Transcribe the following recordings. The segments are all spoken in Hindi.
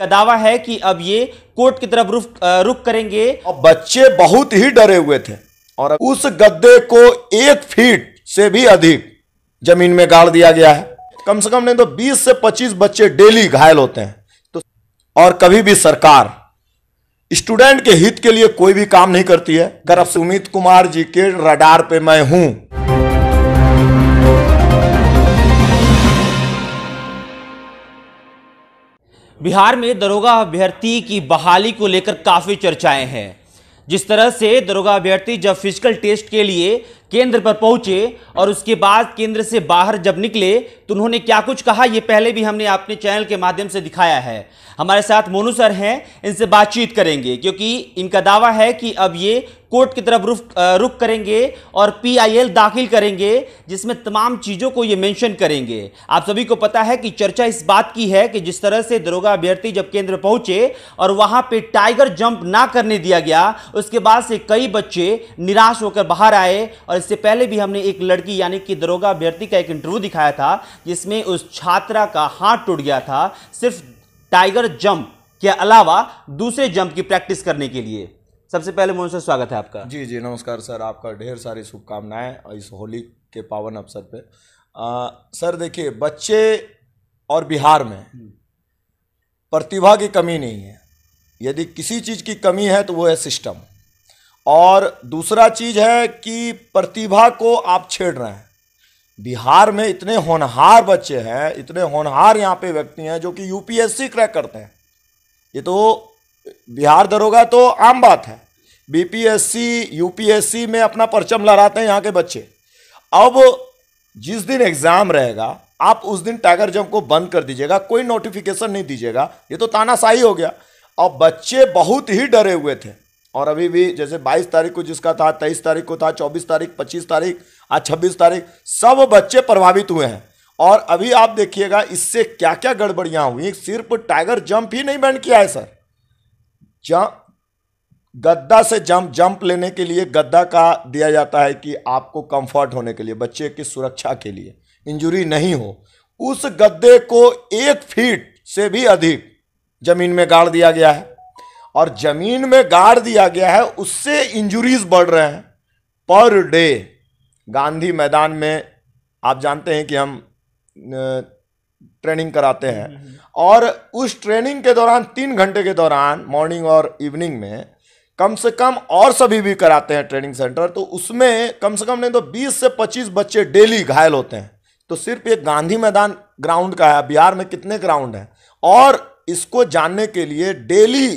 का दावा है कि अब ये कोर्ट की तरफ रुख करेंगे। और बच्चे बहुत ही डरे हुए थे और उस गद्दे को 1 फीट से भी अधिक जमीन में गाड़ दिया गया है। कम से कम नहीं तो 20 से 25 बच्चे डेली घायल होते हैं। तो और कभी भी सरकार स्टूडेंट के हित के लिए कोई भी काम नहीं करती है। अगर सुमित कुमार जी के रडार पे मैं हूं। बिहार में दरोगा अभ्यर्थी की बहाली को लेकर काफी चर्चाएं हैं। जिस तरह से दरोगा अभ्यर्थी जब फिजिकल टेस्ट के लिए केंद्र पर पहुंचे और उसके बाद केंद्र से बाहर जब निकले तो उन्होंने क्या कुछ कहा, ये पहले भी हमने अपने चैनल के माध्यम से दिखाया है। हमारे साथ मोनू सर हैं, इनसे बातचीत करेंगे क्योंकि इनका दावा है कि अब ये कोर्ट की तरफ रुख करेंगे और पीआईएल दाखिल करेंगे जिसमें तमाम चीजों को ये मेंशन करेंगे। आप सभी को पता है कि चर्चा इस बात की है कि जिस तरह से दरोगा अभ्यर्थी जब केंद्र पहुंचे और वहां पे टाइगर जंप ना करने दिया गया, उसके बाद से कई बच्चे निराश होकर बाहर आए। और इससे पहले भी हमने एक लड़की यानी कि दरोगा अभ्यर्थी का एक इंटरव्यू दिखाया था जिसमें उस छात्रा का हाथ टूट गया था सिर्फ टाइगर जंप के अलावा दूसरे जंप की प्रैक्टिस करने के लिए। सबसे पहले मोहन सर, स्वागत है आपका। जी जी नमस्कार सर, आपका ढेर सारी शुभकामनाएं इस होली के पावन अवसर पे। सर देखिए, बच्चे और बिहार में प्रतिभा की कमी नहीं है। यदि किसी चीज़ की कमी है तो वो है सिस्टम। और दूसरा चीज़ है कि प्रतिभा को आप छेड़ रहे हैं। बिहार में इतने होनहार बच्चे हैं, इतने होनहार यहाँ पे व्यक्ति हैं जो कि यूपीएससी क्रैक करते हैं। ये तो बिहार दरोगा तो आम बात है, बीपीएससी यूपीएससी में अपना परचम लहराते हैं यहाँ के बच्चे। अब जिस दिन एग्जाम रहेगा आप उस दिन टाइगर जंप को बंद कर दीजिएगा, कोई नोटिफिकेशन नहीं दीजिएगा। ये तो तानाशाही हो गया। और बच्चे बहुत ही डरे हुए थे और अभी भी जैसे 22 तारीख को जिसका था, 23 तारीख को था, 24 तारीख, 25 तारीख, आज 26 तारीख, सब बच्चे प्रभावित हुए हैं। और अभी आप देखिएगा इससे क्या क्या गड़बड़ियां हुई। सिर्फ टाइगर जंप ही नहीं बैंड किया है सर, गद्दा से जंप लेने के लिए गद्दा का दिया जाता है कि आपको कंफर्ट होने के लिए, बच्चे की सुरक्षा के लिए, इंजरी नहीं हो। उस गद्दे को 1 फीट से भी अधिक जमीन में गाड़ दिया गया है और जमीन में गाड़ दिया गया है, उससे इंजुरीज बढ़ रहे हैं पर डे। गांधी मैदान में आप जानते हैं कि हम ट्रेनिंग कराते हैं और उस ट्रेनिंग के दौरान 3 घंटे के दौरान मॉर्निंग और इवनिंग में कम से कम, और सभी भी कराते हैं ट्रेनिंग सेंटर, तो उसमें कम से कम नहीं तो 20 से 25 बच्चे डेली घायल होते हैं। तो सिर्फ एक गांधी मैदान ग्राउंड का है, बिहार में कितने ग्राउंड हैं? और इसको जानने के लिए डेली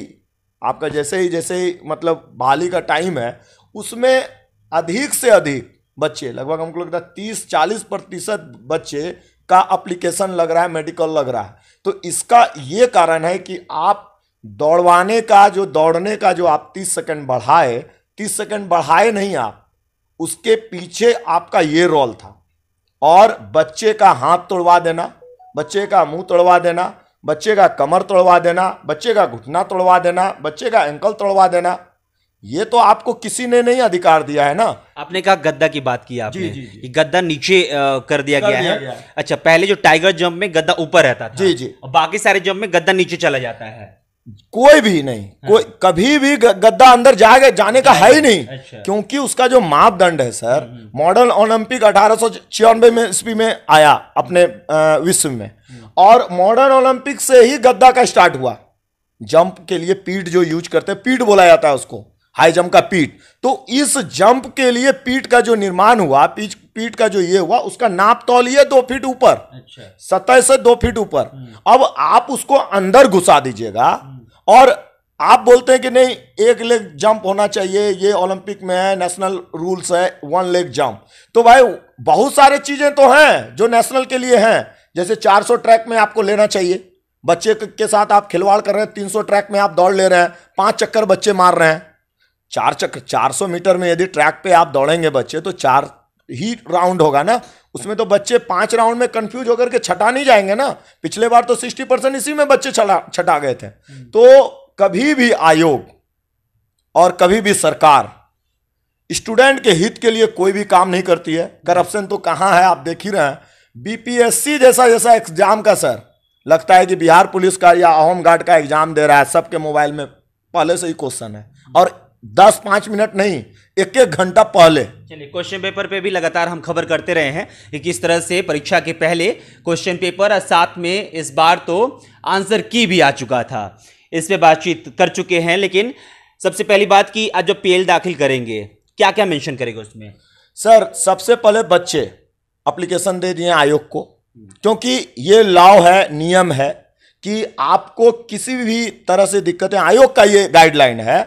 आपका जैसे ही मतलब बहाली का टाइम है उसमें अधिक से अधिक बच्चे, लगभग हमको लगता है 30-40% बच्चे का एप्लीकेशन लग रहा है, मेडिकल लग रहा है। तो इसका ये कारण है कि आप दौड़ने का जो आप 30 सेकंड बढ़ाए, 30 सेकंड बढ़ाए नहीं आप, उसके पीछे आपका ये रोल था। और बच्चे का हाथ तोड़वा देना, बच्चे का मुंह तोड़वा देना, बच्चे का कमर तोड़वा देना, बच्चे का घुटना तोड़वा देना, बच्चे का एंकल तोड़वा देना, ये तो आपको किसी ने नहीं अधिकार दिया है ना। आपने कहा गद्दा की बात की आपने, कि गद्दा नीचे कर दिया गया है। अच्छा, पहले जो टाइगर जंप में गद्दा ऊपर रहता था, जी, और बाकी सारे जंप में गद्दा नीचे चला जाता है। कोई भी नहीं, कोई कभी भी गद्दा अंदर जाने का है ही नहीं। अच्छा। क्योंकि उसका जो मापदंड है सर, मॉडर्न ओलंपिक 1896 में ईस्वी में आया अपने विश्व में, और मॉडर्न ओलंपिक से ही गद्दा का स्टार्ट हुआ। जंप के लिए पीठ जो यूज करते हैं, पीठ बोला जाता है उसको, हाई जंप का पीठ। तो इस जंप के लिए पीठ का जो निर्माण हुआ, पीठ का जो ये हुआ, उसका नाप तौलिए 2 फीट ऊपर। अच्छा। सतह से 2 फीट ऊपर। अब आप उसको अंदर घुसा दीजिएगा और आप बोलते हैं कि नहीं, 1 लेग जंप होना चाहिए, ये ओलंपिक में है, नेशनल रूल्स है 1 लेग जंप। तो भाई बहुत सारे चीजें तो हैं जो नेशनल के लिए हैं, जैसे 400 ट्रैक में आपको लेना चाहिए। बच्चे के साथ आप खिलवाड़ कर रहे हैं, 300 ट्रैक में आप दौड़ ले रहे हैं, 5 चक्कर बच्चे मार रहे हैं। 4 चक्कर 400 मीटर में यदि ट्रैक पे आप दौड़ेंगे बच्चे, तो 4 ही राउंड होगा ना। उसमें तो बच्चे 5 राउंड में कंफ्यूज होकर के छटा नहीं जाएंगे ना। पिछले बार तो 60% इसी में बच्चे छटा गए थे। तो कभी भी आयोग और कभी भी सरकार स्टूडेंट के हित के लिए कोई भी काम नहीं करती है। करप्शन तो कहाँ है, आप देख ही रहे हैं। बीपीएससी जैसा एग्जाम का सर, लगता है कि बिहार पुलिस का या होम गार्ड का एग्जाम दे रहा है, सबके मोबाइल में पहले से ही क्वेश्चन है, और 10-5 मिनट नहीं, 1-1 घंटा पहले। चलिए, क्वेश्चन पेपर पे भी लगातार हम खबर करते रहे हैं कि किस तरह से परीक्षा के पहले क्वेश्चन पेपर और साथ में इस बार तो आंसर की भी आ चुका था। इस पे बातचीत कर चुके हैं, लेकिन सबसे पहली बात कि आज जो पीएल दाखिल करेंगे क्या क्या मेंशन करेंगे उसमें? सर, सबसे पहले बच्चे एप्लीकेशन दे दिए आयोग को, क्योंकि ये लॉ है, नियम है कि आपको किसी भी तरह से दिक्कतें, आयोग का ये गाइडलाइन है,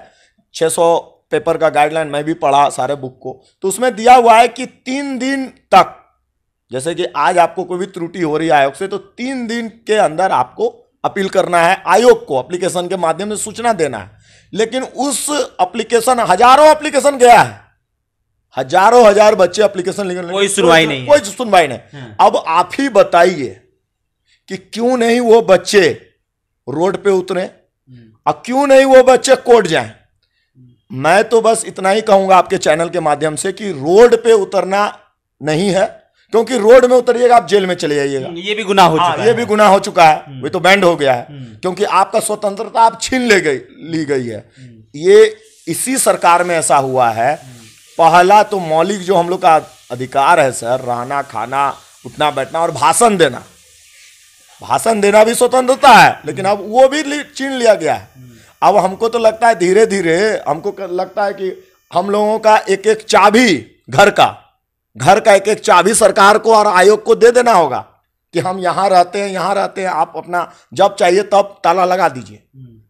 600 पेपर का गाइडलाइन मैं भी पढ़ा सारे बुक को, तो उसमें दिया हुआ है कि 3 दिन तक, जैसे कि आज आपको कोई भी त्रुटि हो रही है आयोग से, तो 3 दिन के अंदर आपको अपील करना है आयोग को, एप्लीकेशन के माध्यम से सूचना देना है। लेकिन उस एप्लीकेशन, हजारों एप्लीकेशन गया है, हजार बच्चे एप्लीकेशन लिखने, कोई सुनवाई नहीं, कोई सुनवाई नहीं। अब आप ही बताइए कि क्यों नहीं वो बच्चे रोड पे उतरे और क्यों नहीं वो बच्चे कोर्ट जाएं। मैं तो बस इतना ही कहूंगा आपके चैनल के माध्यम से कि रोड पे उतरना नहीं है, क्योंकि रोड में उतरिएगा आप जेल में चले जाइएगा, ये भी गुनाह हो चुका है। ये भी गुनाह हो चुका है, वो तो बैंड हो गया है, क्योंकि आपका स्वतंत्रता आप छीन ली गई है। ये इसी सरकार में ऐसा हुआ है। पहला तो मौलिक जो हम लोग का अधिकार है सर, रहना, खाना, उठना बैठना और भाषण देना भी स्वतंत्रता है, लेकिन अब वो भी छीन लिया गया है। अब हमको तो लगता है धीरे धीरे, हमको लगता है कि हम लोगों का एक एक चाबी, घर का एक एक चाबी सरकार को और आयोग को दे देना होगा कि हम यहाँ रहते हैं, आप अपना जब चाहिए तब ताला लगा दीजिए,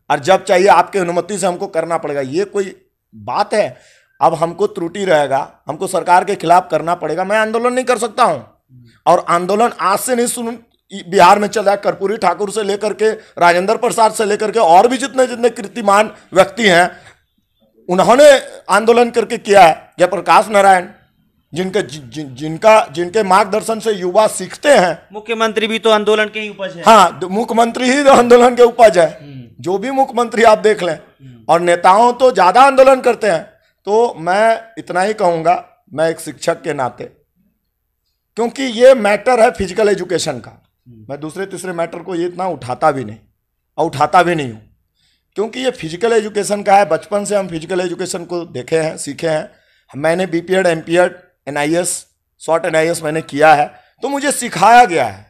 और जब चाहिए आपके अनुमति से हमको करना पड़ेगा। ये कोई बात है? अब हमको त्रुटि रहेगा, हमको सरकार के खिलाफ करना पड़ेगा। मैं आंदोलन नहीं कर सकता हूं, और आंदोलन आज से नहीं, बिहार में चल रहा है, कर्पूरी ठाकुर से लेकर के राजेंद्र प्रसाद से लेकर के और भी जितने कीर्तिमान व्यक्ति हैं, उन्होंने आंदोलन करके किया है। जयप्रकाश नारायण, जिनके मार्गदर्शन से युवा सीखते हैं। मुख्यमंत्री भी तो आंदोलन के ही उपज है। हाँ, मुख्यमंत्री ही तो आंदोलन के उपज है। जो भी मुख्यमंत्री आप देख लें, और नेताओं तो ज्यादा आंदोलन करते हैं। तो मैं इतना ही कहूंगा, मैं एक शिक्षक के नाते, क्योंकि ये मैटर है फिजिकल एजुकेशन का, मैं दूसरे तीसरे मैटर को ये इतना उठाता भी नहीं हूं, क्योंकि ये फिजिकल एजुकेशन का है। बचपन से हम फिजिकल एजुकेशन को देखे हैं, सीखे हैं। मैंने BPEd, MPEd, NIS, short NIS मैंने किया है, तो मुझे सिखाया गया है,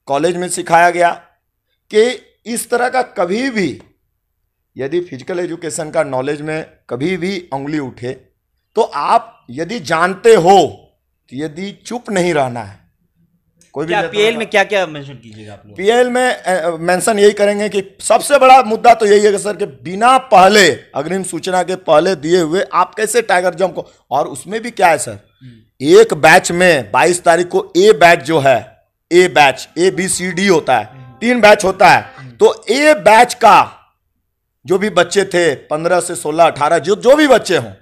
कॉलेज में सिखाया गया कि इस तरह का कभी भी यदि फिजिकल एजुकेशन का नॉलेज में कभी भी उंगली उठे, तो आप यदि जानते हो तो यदि चुप नहीं रहना है। कोई भी पीएल में क्या क्या मेंशन कीजिएगा आप लोग? पीएल में मेंशन यही करेंगे कि सबसे बड़ा मुद्दा तो यही है कि सर, कि बिना पहले अग्रिम सूचना के पहले दिए हुए आप कैसे टाइगर जंप को, और उसमें भी क्या है सर, एक बैच में 22 तारीख को ए बैच जो है, ए बैच, ABCD होता है, 3 बैच होता है। तो ए बैच का जो भी बच्चे थे 15 से 16, 18, जो भी बच्चे हों,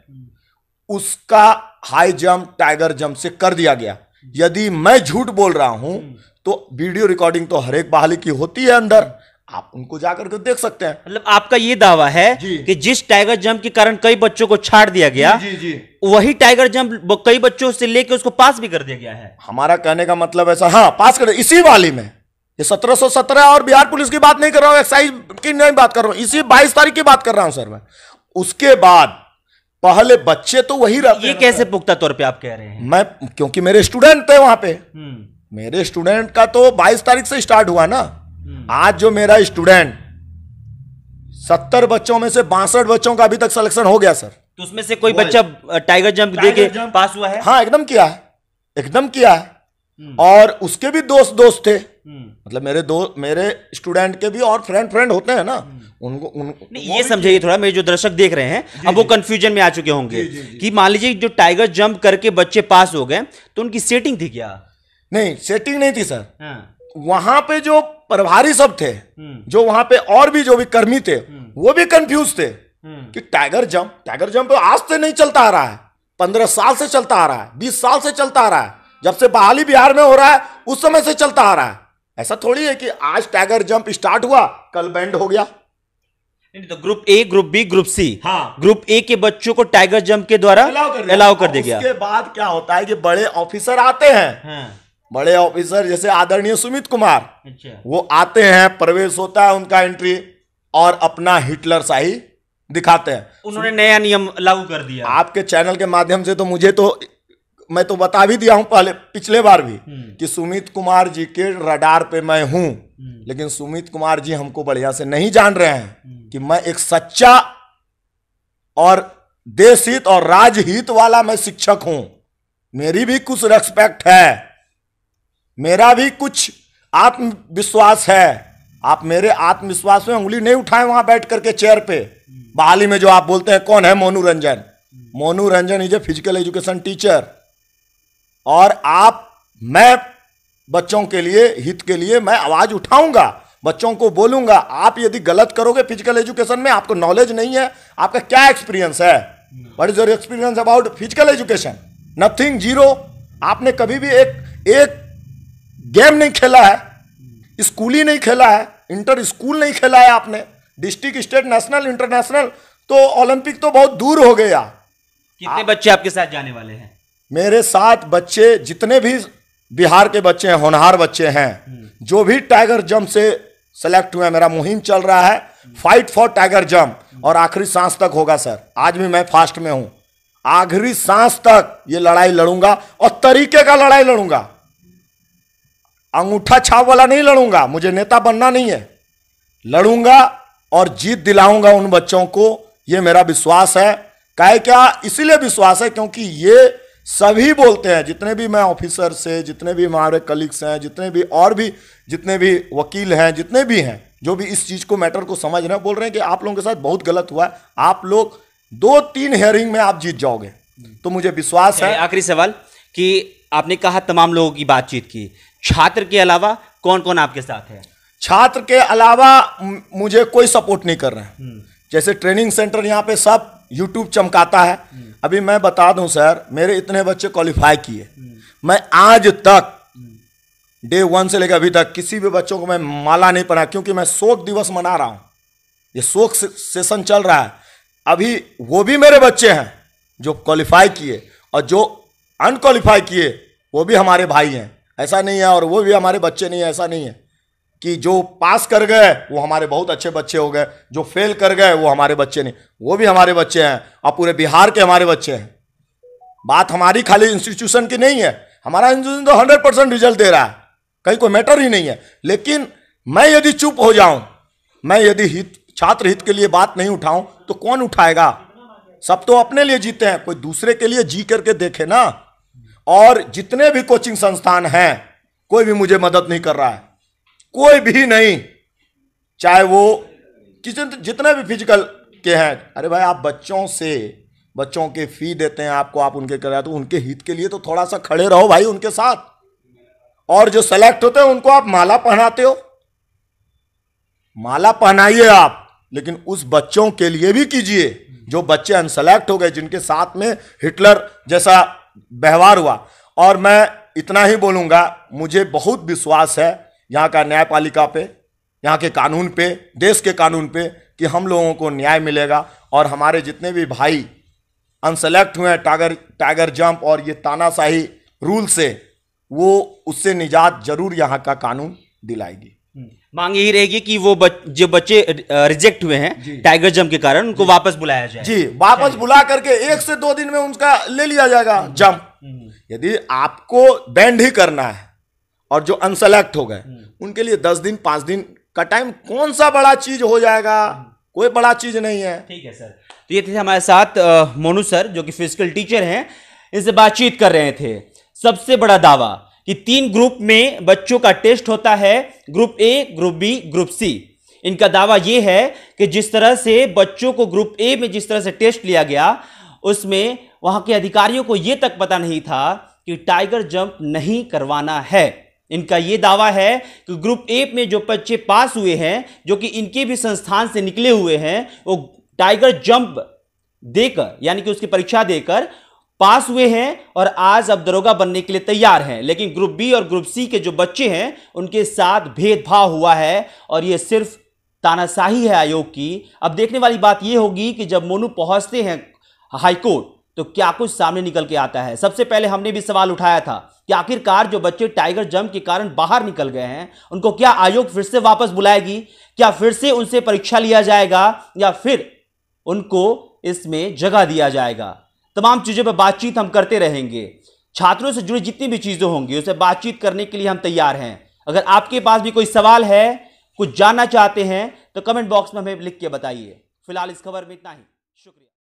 उसका हाई जंप टाइगर जंप से कर दिया गया। यदि मैं झूठ बोल रहा हूं तो वीडियो रिकॉर्डिंग तो हर एक बहाली की होती है अंदर, आप उनको जाकर के देख सकते हैं। मतलब आपका ये दावा है कि जिस टाइगर जंप के कारण कई बच्चों को छाड़ दिया गया, जी, वही टाइगर जंप कई बच्चों से लेकर उसको पास भी कर दिया गया है। हमारा कहने का मतलब ऐसा, हाँ, पास कर, इसी वाली में, ये 1717 और बिहार पुलिस की बात नहीं कर रहा हूं, एक्साइज की नहीं बात कर रहा हूं, इसी 22 तारीख की बात कर रहा हूं सर मैं। उसके बाद पहले बच्चे तो वही रहते। ये कैसे पुख्ता तौर पे आप कह रहे हैं? मैं, क्योंकि मेरे स्टूडेंट थे वहां पे, मेरे स्टूडेंट का तो 22 तारीख से स्टार्ट हुआ ना। आज जो मेरा स्टूडेंट 70 बच्चों में से 62 बच्चों का अभी तक सिलेक्शन हो गया सर। तो उसमें से कोई बच्चा टाइगर जंप दे के पास हुआ है? हाँ, एकदम किया है, और उसके भी दोस्त थे, मतलब मेरे स्टूडेंट के भी और फ्रेंड होते हैं ना, उनको ये समझिए थोड़ा, मेरे जो दर्शक देख रहे हैं अब वो कंफ्यूजन में आ चुके होंगे कि मान लीजिए जो टाइगर जंप करके बच्चे पास हो गए, तो उनकी सेटिंग थी क्या? नहीं, सेटिंग नहीं थी सर। वहां पे जो प्रभारी सब थे, जो वहां पे और भी जो भी कर्मी थे, वो भी कंफ्यूज थे कि टाइगर जंप आज से नहीं चलता आ रहा है, 15 साल से चलता आ रहा है, 20 साल से चलता आ रहा है, जब से बहाली बिहार में हो रहा है उस समय से चलता आ रहा है। ऐसा थोड़ी है कि आज टाइगर जंप स्टार्ट हुआ कल बैंड हो गया। तो group A, group B, group C, हाँ, ग्रुप ए के बच्चों को टाइगर जंप के द्वारा अलाउ कर दिया गया। उसके बाद क्या होता है कि बड़े ऑफिसर आते हैं, बड़े ऑफिसर जैसे आदरणीय सुमित कुमार, अच्छा, वो आते हैं, प्रवेश होता है उनका एंट्री, और अपना हिटलर शाही दिखाते हैं। उन्होंने नया नियम लागू कर दिया आपके चैनल के माध्यम से, तो मुझे तो, मैं तो बता भी दिया हूं पहले, पिछले बार भी, कि सुमित कुमार जी के रडार पे मैं हूं, लेकिन सुमित कुमार जी हमको बढ़िया से नहीं जान रहे हैं कि मैं एक सच्चा और देश हित और राजहित वाला मैं शिक्षक हूं। मेरी भी कुछ रेस्पेक्ट है, मेरा भी कुछ आत्मविश्वास है। आप मेरे आत्मविश्वास में उंगली नहीं उठाएं वहां बैठ करके चेयर पे। बहाली में जो आप बोलते हैं कौन है, Monu Ranjan. Monu Ranjan is a physical education teacher, और मैं बच्चों के लिए, हित के लिए मैं आवाज उठाऊंगा, बच्चों को बोलूंगा। आप यदि गलत करोगे फिजिकल एजुकेशन में, आपको नॉलेज नहीं है, आपका क्या एक्सपीरियंस है, what is your experience about physical education? Nothing, zero. आपने कभी भी एक गेम नहीं खेला है, स्कूल ही नहीं खेला है, इंटर स्कूल नहीं खेला है आपने, डिस्ट्रिक्ट, स्टेट, नेशनल, इंटरनेशनल, तो ओलंपिक तो बहुत दूर हो गया। कितने बच्चे आपके साथ जाने वाले हैं? मेरे साथ बच्चे जितने भी बिहार के बच्चे हैं, होनहार बच्चे हैं, जो भी टाइगर जंप से सेलेक्ट हुए हैं, मेरा मुहिम चल रहा है फाइट फॉर टाइगर जंप, और आखिरी सांस तक होगा सर। आज भी मैं फास्ट में हूं, आखिरी सांस तक ये लड़ाई लड़ूंगा, और तरीके का लड़ाई लड़ूंगा, अंगूठा छाप वाला नहीं लड़ूंगा। मुझे नेता बनना नहीं है, लड़ूंगा और जीत दिलाऊंगा उन बच्चों को, ये मेरा विश्वास है। काहे क्या इसीलिए विश्वास है क्योंकि ये सभी बोलते हैं, जितने भी मैं ऑफिसर से, जितने भी हमारे कलीग्स हैं, जितने भी और भी जितने भी वकील हैं, जितने भी हैं, जो भी इस चीज को, मैटर को समझ रहे हैं, बोल रहे हैं कि आप लोगों के साथ बहुत गलत हुआ है, आप लोग 2-3 हियरिंग में आप जीत जाओगे। तो मुझे विश्वास है। आखिरी सवाल कि आपने कहा तमाम लोगों की बातचीत की, छात्र के अलावा कौन कौन आपके साथ है? छात्र के अलावा मुझे कोई सपोर्ट नहीं कर रहे हैं। जैसे ट्रेनिंग सेंटर यहाँ पे सब यूट्यूब चमकाता है। अभी मैं बता दूं सर, मेरे इतने बच्चे क्वालिफाई किए, मैं आज तक डे 1 से लेकर अभी तक किसी भी बच्चों को मैं माला नहीं पहना, क्योंकि मैं शोक दिवस मना रहा हूं। ये शोक सेशन चल रहा है, अभी वो भी मेरे बच्चे हैं जो क्वालिफाई किए, और जो अनक्वालिफाई किए वो भी हमारे भाई हैं, ऐसा नहीं है। और वो भी हमारे बच्चे नहीं है, ऐसा नहीं है कि जो पास कर गए वो हमारे बहुत अच्छे बच्चे हो गए, जो फेल कर गए वो हमारे बच्चे नहीं, वो भी हमारे बच्चे हैं, और पूरे बिहार के हमारे बच्चे हैं। बात हमारी खाली इंस्टीट्यूशन की नहीं है, हमारा इंस्टीट्यूशन तो 100% रिजल्ट दे रहा है, कहीं कोई मैटर ही नहीं है। लेकिन मैं यदि चुप हो जाऊं, मैं यदि छात्र हित के लिए बात नहीं उठाऊं, तो कौन उठाएगा? सब तो अपने लिए जीते हैं, कोई दूसरे के लिए जी करके देखे ना। और जितने भी कोचिंग संस्थान हैं, कोई भी मुझे मदद नहीं कर रहा है, कोई भी नहीं, चाहे वो जितने भी फिजिकल के हैं। अरे भाई, आप बच्चों के फी देते हैं आपको, आप उनके कर रहे हैं, तो उनके हित के लिए तो थोड़ा सा खड़े रहो भाई उनके साथ। और जो सेलेक्ट होते हैं उनको आप माला पहनाते हो, माला पहनाइए आप, लेकिन उस बच्चों के लिए भी कीजिए जो बच्चे अनसेलेक्ट हो गए, जिनके साथ में हिटलर जैसा व्यवहार हुआ। और मैं इतना ही बोलूंगा, मुझे बहुत विश्वास है यहाँ का न्यायपालिका पे, यहाँ के कानून पे, देश के कानून पे, कि हम लोगों को न्याय मिलेगा। और हमारे जितने भी भाई अनसेलेक्ट हुए हैं टाइगर जंप और ये तानाशाही रूल से, वो उससे निजात जरूर यहाँ का कानून दिलाएगी। मांग यही रहेगी कि वो जो बच्चे रिजेक्ट हुए हैं टाइगर जंप के कारण, उनको वापस बुलाया जाए। जी, वापस बुला करके 1 से 2 दिन में उनका ले लिया जाएगा जंप। यदि आपको बैंड ही करना है, और जो अनसेलेक्ट हो गए उनके लिए 10 दिन 5 दिन का टाइम कौन सा बड़ा चीज हो जाएगा? कोई बड़ा चीज नहीं है। ठीक है सर। तो ये थे हमारे साथ मोनू सर, जो कि फिजिकल टीचर हैं, इनसे बातचीत कर रहे थे। सबसे बड़ा दावा कि 3 ग्रुप में बच्चों का टेस्ट होता है, group A, group B, group C. इनका दावा यह है कि जिस तरह से बच्चों को ग्रुप ए में जिस तरह से टेस्ट लिया गया, उसमें वहां के अधिकारियों को यह तक पता नहीं था कि टाइगर जंप नहीं करवाना है। इनका यह दावा है कि ग्रुप ए में जो बच्चे पास हुए हैं, जो कि इनके भी संस्थान से निकले हुए हैं, वो टाइगर जंप देकर, यानी कि उसकी परीक्षा देकर पास हुए हैं और आज अब दरोगा बनने के लिए तैयार हैं। लेकिन ग्रुप बी और ग्रुप सी के जो बच्चे हैं, उनके साथ भेदभाव हुआ है, और यह सिर्फ तानाशाही है आयोग की। अब देखने वाली बात यह होगी कि जब मोनू पहुंचते हैं हाईकोर्ट, तो क्या कुछ सामने निकल के आता है। सबसे पहले हमने भी सवाल उठाया था कि आखिरकार जो बच्चे टाइगर जंप के कारण बाहर निकल गए हैं उनको क्या आयोग फिर से वापस बुलाएगी, क्या फिर से उनसे परीक्षा लिया जाएगा या फिर उनको इसमें जगह दिया जाएगा। तमाम चीजों पर बातचीत हम करते रहेंगे। छात्रों से जुड़ी जितनी भी चीजें होंगी उसे बातचीत करने के लिए हम तैयार हैं। अगर आपके पास भी कोई सवाल है, कुछ जानना चाहते हैं तो कमेंट बॉक्स में हमें लिख के बताइए। फिलहाल इस खबर में इतना ही। शुक्रिया।